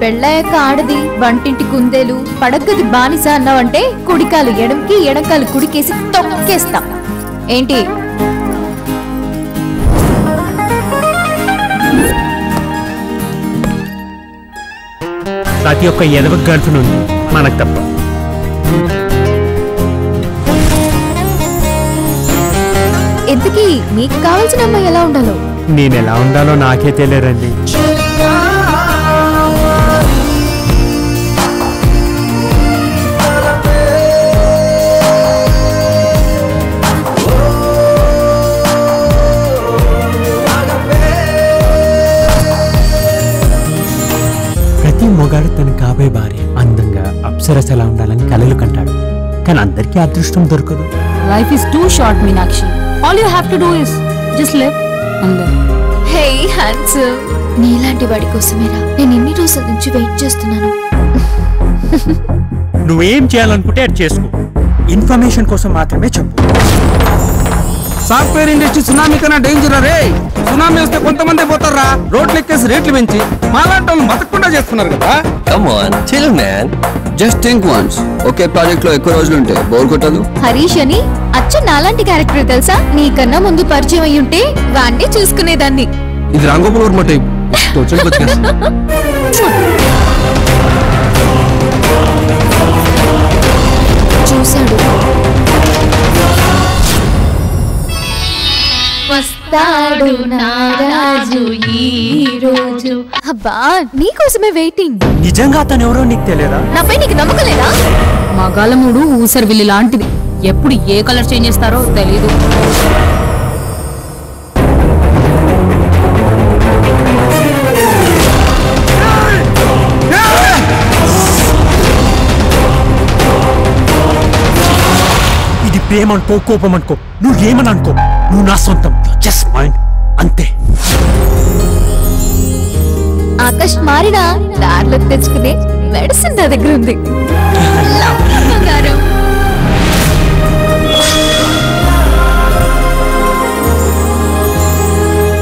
పెళ్ళయ్యాక ఆడది వంటింటి కుందేలు పడగ్గది బానిస అన్నావంటే కుడికాలు ఎడంకి ఎడంకాలు కుడికేసి తొక్కేస్తా. ఏంటి? ప్రతి ఒక్క ఎదవ గర్ల్ఫ్ నుండి మనకు తప్ప. ఎందుకీ మీకు కావాల్సిన అమ్మాయి ఎలా ఉండాలో? నేను ఎలా ఉండాలో నాకే తెలియరండి. ప్రతి మొగాడు తన కాబోయే భార్య అందంగా అప్సరస ఎలా ఉండాలని కలలు కంటాడు. కానీ అందరికీ అదృష్టం దొరకదు. Life is too short, Meenakshi. All you have to do is just live and live. Hey, handsome. నీలాంటి వాడి కోసమేరా నేను ఇన్ని రోజుల నుంచి వెయిట్ చేస్తున్నాను. నువ్వేం చేయాలనుకుంటే అది చేసుకో. ఇన్ఫర్మేషన్ కోసం మాత్రమే చెప్పు. సాఫ్ట్వేర్ ఇండస్ట్రీ సునామీ కన్నా డేంజర్ రే. సునామీ వస్తే కొంతమంది పోతారా, రోడ్లు ఎక్కేసి రేట్లు పెంచి మాలాంటి వాళ్ళు బతకకుండా చేస్తున్నారు కదా. Come on, chill man. Just think once. Okay project లో ఎక్కువ రోజులు ఉంటే బోర్ కొట్టదు. హరీష్ అని అచ్చ నాలాంటి క్యారెక్టర్ తెలుసా? నీకన్నా ముందు పరిచయం అయి ఉంటే వాణ్ణి చూసుకునేదాన్ని. ఇది రంగోపూర్ వర్మ టైప్. చూశాడు వస్తాడు నారాజు ఈ రోజు. అబ్బా నీకోసమే వెయిటింగ్. నిజంగా అతను ఎవరో నీకు తెలియదా? నాపై నీకు నమ్మకం లేదా? మగాళ్ళ మూడు ఊసరి విల్లి లాంటిది. ఎప్పుడు ఏ కలర్ చేంజ్ చేస్తారో తెలీదు. ఇది ప్రేమ అనుకో, కోపం అనుకో, నువ్వేమని అనుకో, నువ్వు నా సొంతం. జస్ట్ మైండ్ అంతే. ఆకాష్ మారినా దారిలోకి తెచ్చుకునే మెడిసిన్ నా దగ్గర ఉంది.